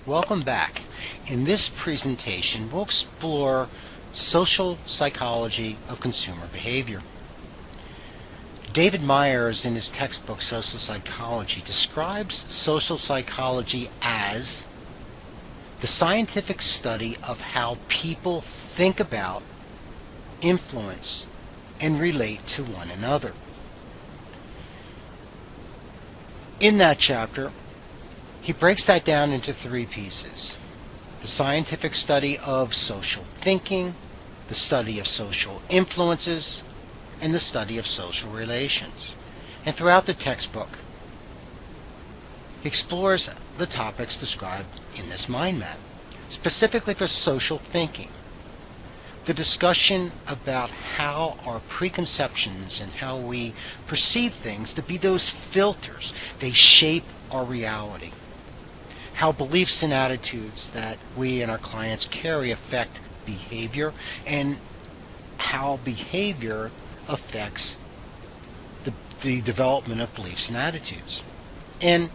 Welcome back. In this presentation, we'll explore social psychology of consumer behavior. David Myers, in his textbook Social Psychology, describes social psychology as the scientific study of how people think about, influence, and relate to one another. In that chapter, he breaks that down into three pieces: the scientific study of social thinking, the study of social influences, and the study of social relations. And throughout the textbook, he explores the topics described in this mind map. Specifically for social thinking, the discussion about how our preconceptions and how we perceive things to be those filters, they shape our reality. How beliefs and attitudes that we and our clients carry affect behavior, and how behavior affects the development of beliefs and attitudes. And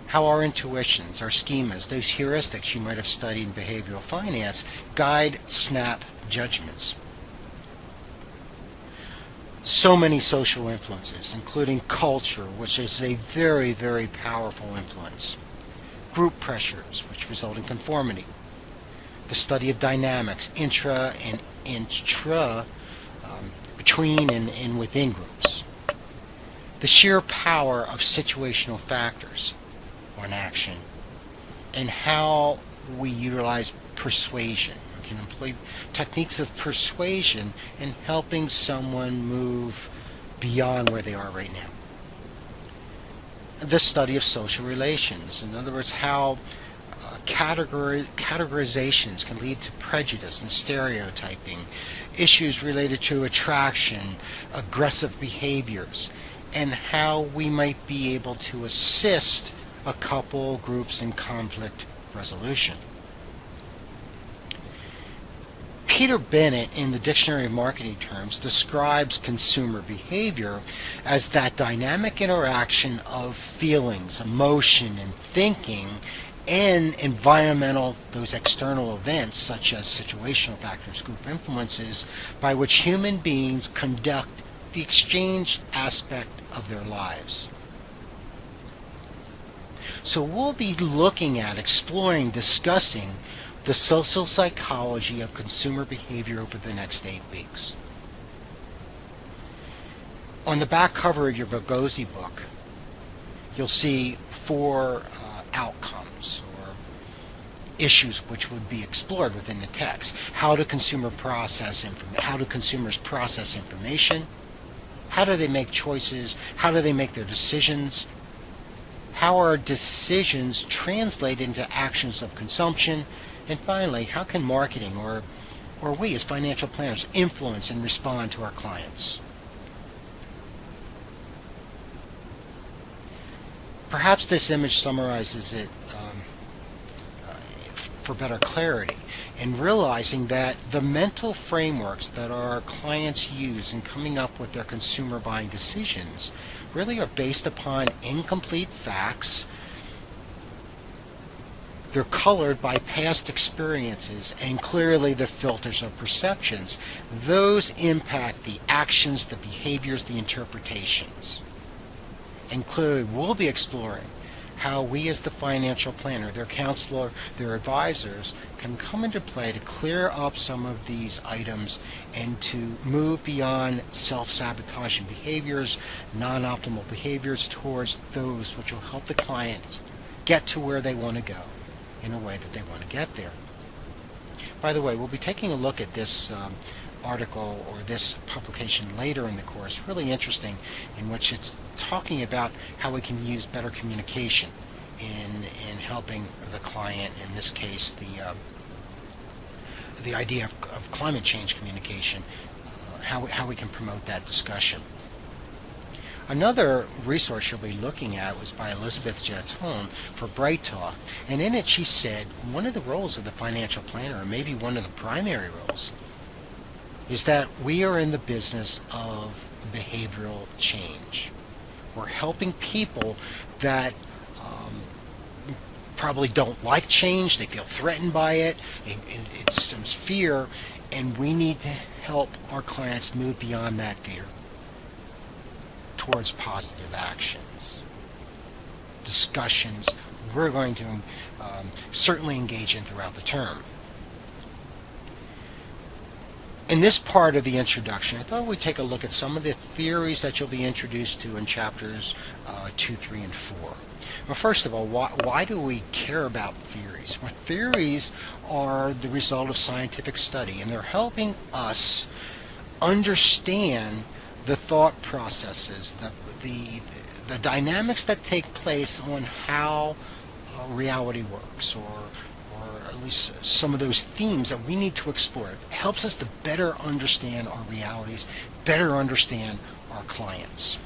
how our intuitions, our schemas, those heuristics you might have studied in behavioral finance, guide snap judgments. So many social influences, including culture, which is a very, very powerful influence. Group pressures, which result in conformity. The study of dynamics, intra and intra, between and within groups. The sheer power of situational factors on action, and how we utilize persuasion. We can employ techniques of persuasion in helping someone move beyond where they are right now. The study of social relations, in other words, how categorizations can lead to prejudice and stereotyping, issues related to attraction, aggressive behaviors, and how we might be able to assist a couple, groups in conflict resolution. Peter Bennett, in the Dictionary of Marketing Terms, describes consumer behavior as that dynamic interaction of feelings, emotion, and thinking, and environmental, those external events such as situational factors, group influences, by which human beings conduct the exchange aspect of their lives. So we'll be looking at, exploring, discussing the social psychology of consumer behavior over the next 8 weeks. On the back cover of your Vygotsky book, you'll see 4 outcomes or issues which would be explored within the text. How do consumers process information? How do they make choices? How do they make their decisions? How are decisions translated into actions of consumption? And finally, how can marketing or we as financial planners influence and respond to our clients? Perhaps this image summarizes it for better clarity, in realizing that the mental frameworks that our clients use in coming up with their consumer buying decisions really are based upon incomplete facts. They're colored by past experiences and clearly the filters of perceptions. Those impact the actions, the behaviors, the interpretations. And clearly we'll be exploring how we as the financial planner, their counselor, their advisors, can come into play to clear up some of these items and to move beyond self-sabotaging behaviors, non-optimal behaviors, towards those which will help the client get to where they want to go in a way that they want to get there. By the way, we'll be taking a look at this article or this publication later in the course, really interesting, in which it's talking about how we can use better communication in helping the client, in this case the idea of climate change communication, how we can promote that discussion. Another resource you'll be looking at was by Elizabeth Jaton for Bright Talk, and in it she said one of the roles of the financial planner, or maybe one of the primary roles, is that we are in the business of behavioral change. We're helping people that probably don't like change. They feel threatened by it. It stems fear, and we need to help our clients move beyond that fear towards positive actions, discussions we're going to certainly engage in throughout the term. In this part of the introduction, I thought we'd take a look at some of the theories that you'll be introduced to in chapters 2, 3, and 4. Well, first of all, why do we care about theories? Well, theories are the result of scientific study, and they're helping us understand the thought processes, the dynamics that take place on how reality works, or at least some of those themes that we need to explore. It helps us to better understand our realities, better understand our clients.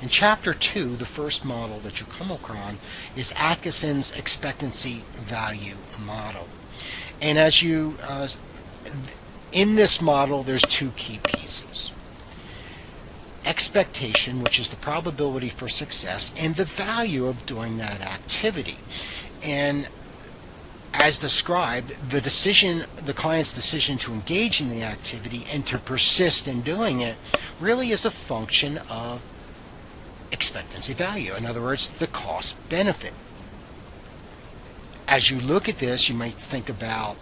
In Chapter 2, the first model that you come across is Atkinson's expectancy value model. And as you, in this model, there's two key pieces. Expectation, which is the probability for success, and the value of doing that activity. And as described, the client's decision to engage in the activity and to persist in doing it really is a function of expectancy value. In other words, the cost benefit. As you look at this, you might think about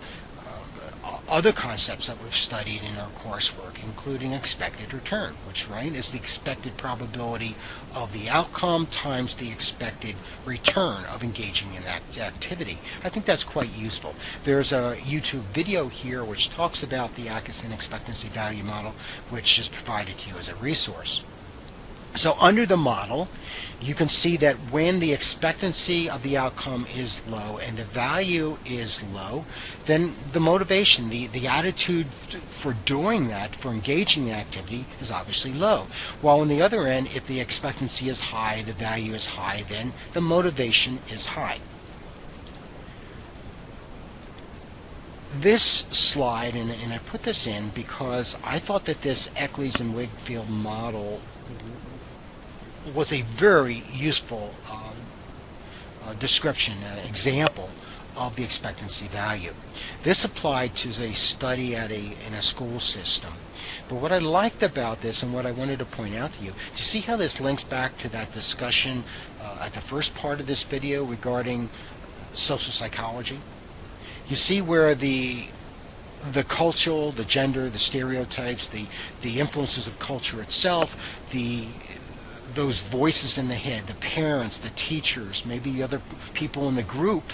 other concepts that we've studied in our coursework, including expected return, which is the expected probability of the outcome times the expected return of engaging in that activity. I think that's quite useful. There's a YouTube video here which talks about the Atkinson expectancy value model, which is provided to you as a resource. So under the model, you can see that when the expectancy of the outcome is low and the value is low, then the motivation, the attitude for doing that, for engaging in the activity, is obviously low. While on the other end, if the expectancy is high, the value is high, then the motivation is high. This slide, and I put this in because I thought that this Eccles and Wigfield model was a very useful description, example of the expectancy value. This applied to a study in a school system. But what I liked about this, and what I wanted to point out to you, do you see how this links back to that discussion at the first part of this video regarding social psychology? You see where the cultural, the gender, the stereotypes, the influences of culture itself, those voices in the head, the parents, the teachers, maybe the other people in the group,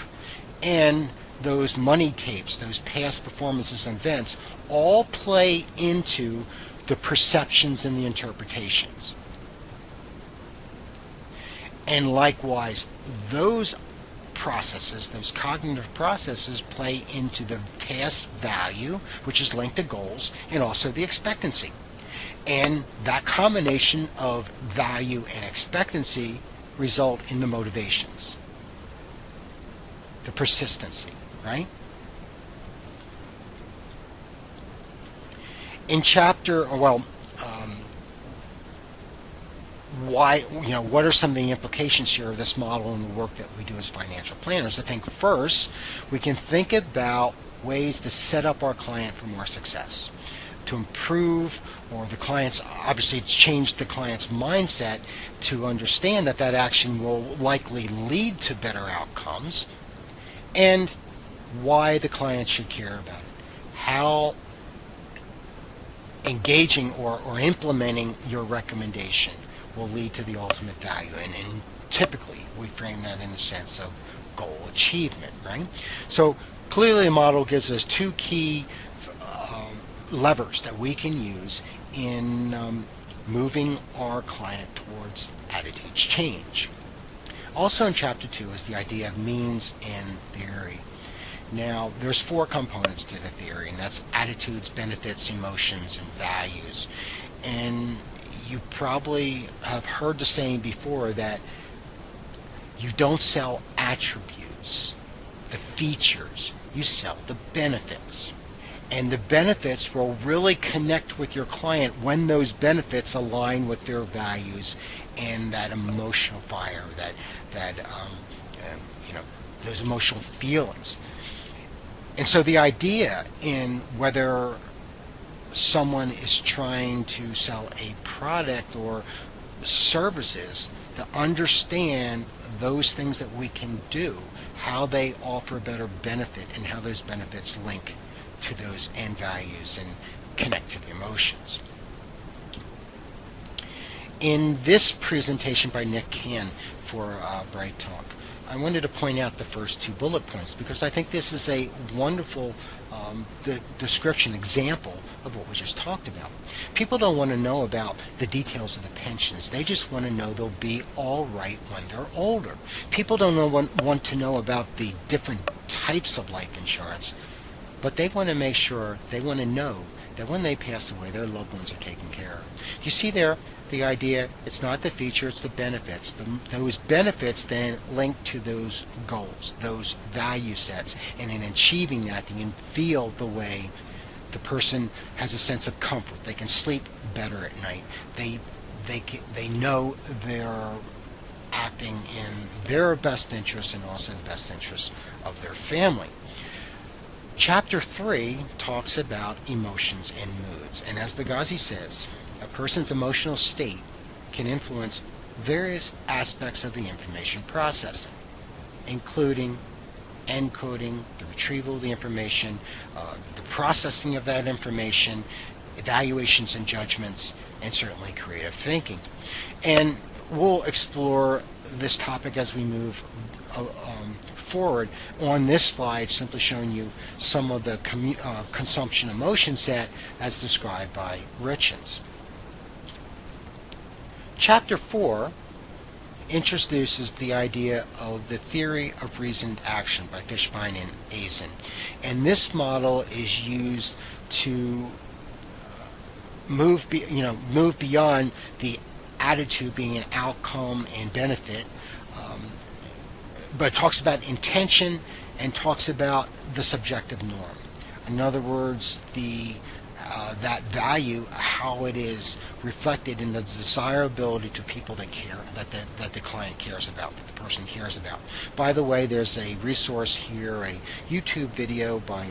and those money tapes, those past performances and events, all play into the perceptions and the interpretations. And likewise, those processes, those cognitive processes, play into the task value, which is linked to goals, and also the expectancy. And that combination of value and expectancy result in the motivations, the persistency, right? In chapter, what are some of the implications here of this model and the work that we do as financial planners? I think first, we can think about ways to set up our client for more success, to improve, or the client's, obviously it's changed the client's mindset to understand that that action will likely lead to better outcomes, and why the client should care about it. How engaging or implementing your recommendation will lead to the ultimate value. And typically we frame that in the sense of goal achievement, right? So clearly the model gives us two key levers that we can use in moving our client towards attitude change. Also in Chapter 2 is the idea of means and theory. Now, there's four components to the theory, and that's attitudes, benefits, emotions, and values. And you probably have heard the saying before that you don't sell attributes, the features, you sell the benefits. And the benefits will really connect with your client when those benefits align with their values and that emotional fire, that those emotional feelings. And so the idea in whether someone is trying to sell a product or services, to understand those things that we can do, how they offer better benefit, and how those benefits link to those end values and connect to the emotions. In this presentation by Nick Can for Bright Talk, I wanted to point out the first two bullet points because I think this is a wonderful description, example of what we just talked about. People don't want to know about the details of the pensions. They just want to know they'll be all right when they're older. People don't want to know about the different types of life insurance, but they want to make sure, they want to know that when they pass away, their loved ones are taken care of. You see there, the idea, it's not the feature, it's the benefits. But those benefits then link to those goals, those value sets. And in achieving that, you can feel the way the person has a sense of comfort. They can sleep better at night. They know they're acting in their best interest and also the best interest of their family. Chapter 3 talks about emotions and moods. And as Benghazi says, a person's emotional state can influence various aspects of the information processing, including encoding, the retrieval of the information, the processing of that information, evaluations and judgments, and certainly creative thinking. And we'll explore this topic as we move forward. On this slide, simply showing you some of the consumption emotion set as described by Richens. Chapter 4 introduces the idea of the theory of reasoned action by Fishbein and Eisen. And this model is used to move beyond the attitude being an outcome and benefit, but talks about intention and talks about the subjective norm. In other words, that value, how it is reflected in the desirability to people that care, that the client cares about, that the person cares about. By the way, there's a resource here, a YouTube video by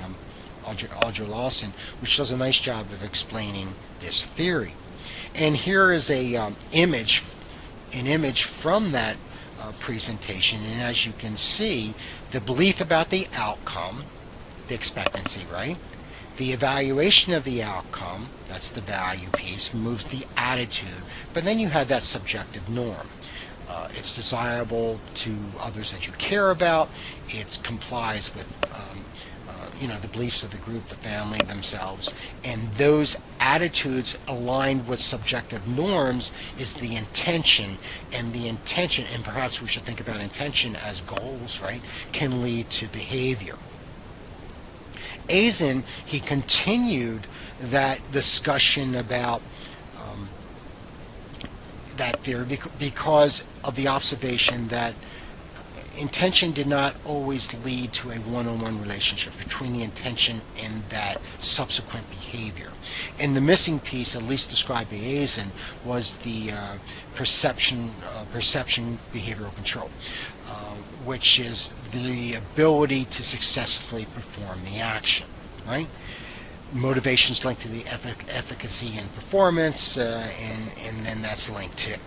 Audra Lawson, which does a nice job of explaining this theory. And here is an image from that presentation, and as you can see, the belief about the outcome, the expectancy, right? The evaluation of the outcome, that's the value piece, moves the attitude, but then you have that subjective norm. It's desirable to others that you care about. It complies with the beliefs of the group, the family, themselves, and those attitudes aligned with subjective norms is the intention, and the intention, and perhaps we should think about intention as goals, right, can lead to behavior. Eisen, he continued that discussion about that theory because of the observation that intention did not always lead to a one-on-one relationship between the intention and that subsequent behavior. And the missing piece, at least described by Eisen, was the perception behavioral control, which is the ability to successfully perform the action, right? Motivations linked to the efficacy and performance, and then that's linked to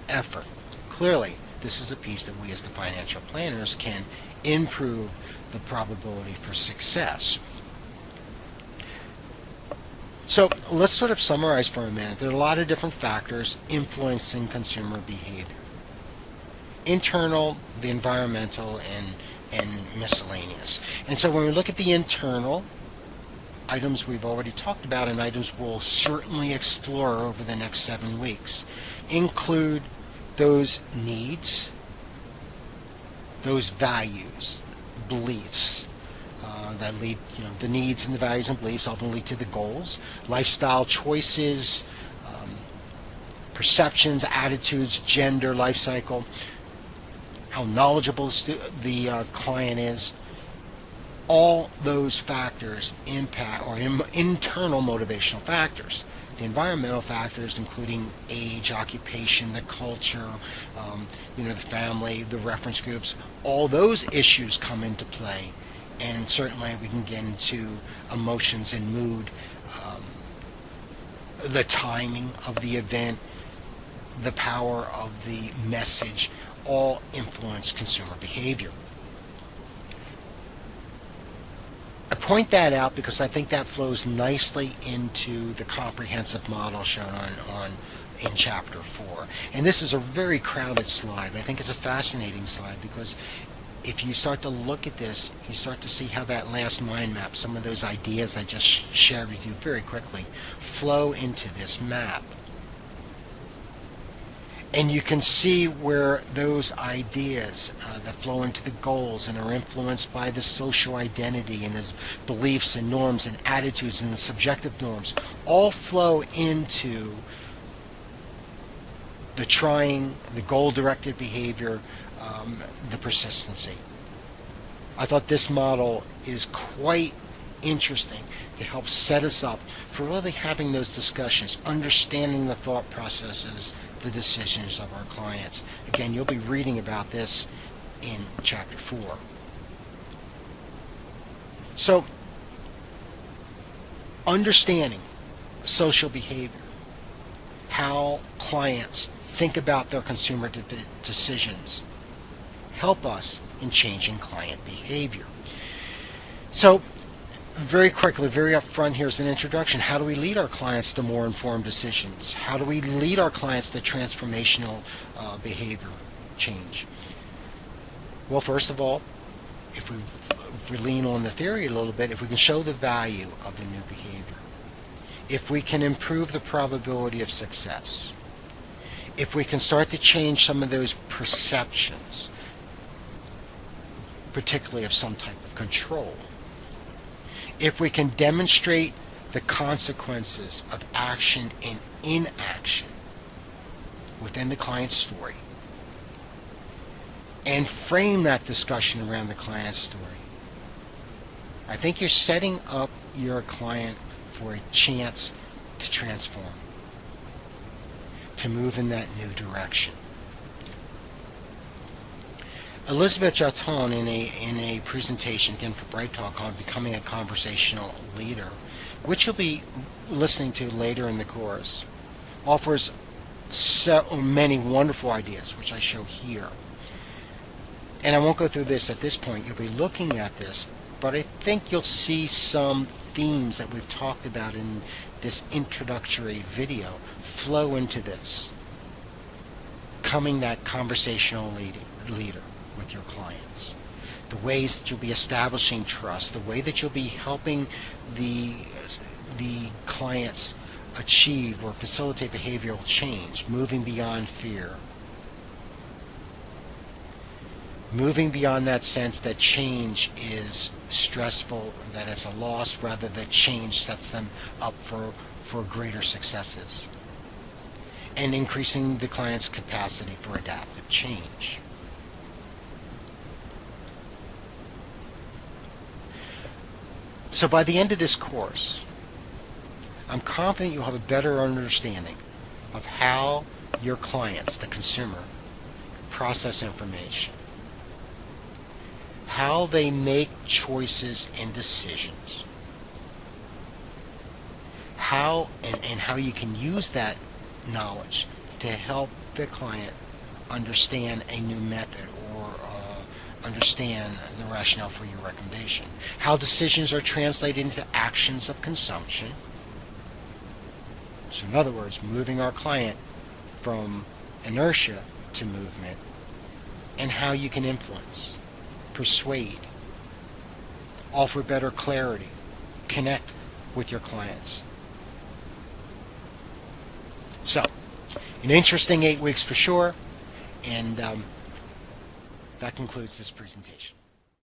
effort. Clearly, this is a piece that we as the financial planners can improve the probability for success. So let's sort of summarize for a minute. There are a lot of different factors influencing consumer behavior. Internal, the environmental, and miscellaneous. And so when we look at the internal, items we've already talked about and items we'll certainly explore over the next 7 weeks include those needs, those values, beliefs that lead, the needs and the values and beliefs often lead to the goals, lifestyle choices, perceptions, attitudes, gender, life cycle, how knowledgeable the client is. All those factors impact, or internal motivational factors. The environmental factors, including age, occupation, the culture, the family, the reference groups, all those issues come into play. And certainly we can get into emotions and mood, the timing of the event, the power of the message, all influence consumer behavior. I point that out because I think that flows nicely into the comprehensive model shown in Chapter 4. And this is a very crowded slide. I think it's a fascinating slide because if you start to look at this, you start to see how that last mind map, some of those ideas I just shared with you very quickly, flow into this map. And you can see where those ideas that flow into the goals and are influenced by the social identity and the beliefs and norms and attitudes and the subjective norms all flow into the trying, the goal-directed behavior, the persistency. I thought this model is quite interesting to help set us up for really having those discussions, understanding the thought processes, the decisions of our clients. Again, you'll be reading about this in Chapter 4. So, understanding social behavior, how clients think about their consumer decisions, help us in changing client behavior. So, very quickly, very upfront, here's an introduction. How do we lead our clients to more informed decisions? How do we lead our clients to transformational behavior change? Well, first of all, if we lean on the theory a little bit, if we can show the value of the new behavior, if we can improve the probability of success, if we can start to change some of those perceptions, particularly of some type of control, if we can demonstrate the consequences of action and inaction within the client's story and frame that discussion around the client's story, I think you're setting up your client for a chance to transform, to move in that new direction. Elizabeth Jaton, in a presentation, again for Bright Talk, on becoming a conversational leader, which you'll be listening to later in the course, offers so many wonderful ideas, which I show here. And I won't go through this at this point. You'll be looking at this, but I think you'll see some themes that we've talked about in this introductory video flow into this, becoming that conversational leader with your clients, the ways that you'll be establishing trust, the way that you'll be helping the clients achieve or facilitate behavioral change, moving beyond fear, moving beyond that sense that change is stressful, that it's a loss, rather that change sets them up for greater successes, and increasing the client's capacity for adaptive change. So by the end of this course, I'm confident you'll have a better understanding of how your clients, the consumer, process information, how they make choices and decisions, how you can use that knowledge to help the client understand a new method or understand the rationale for your recommendation, how decisions are translated into actions of consumption. So in other words, moving our client from inertia to movement, and how you can influence, persuade, offer better clarity, connect with your clients. So, an interesting 8 weeks for sure, and that concludes this presentation.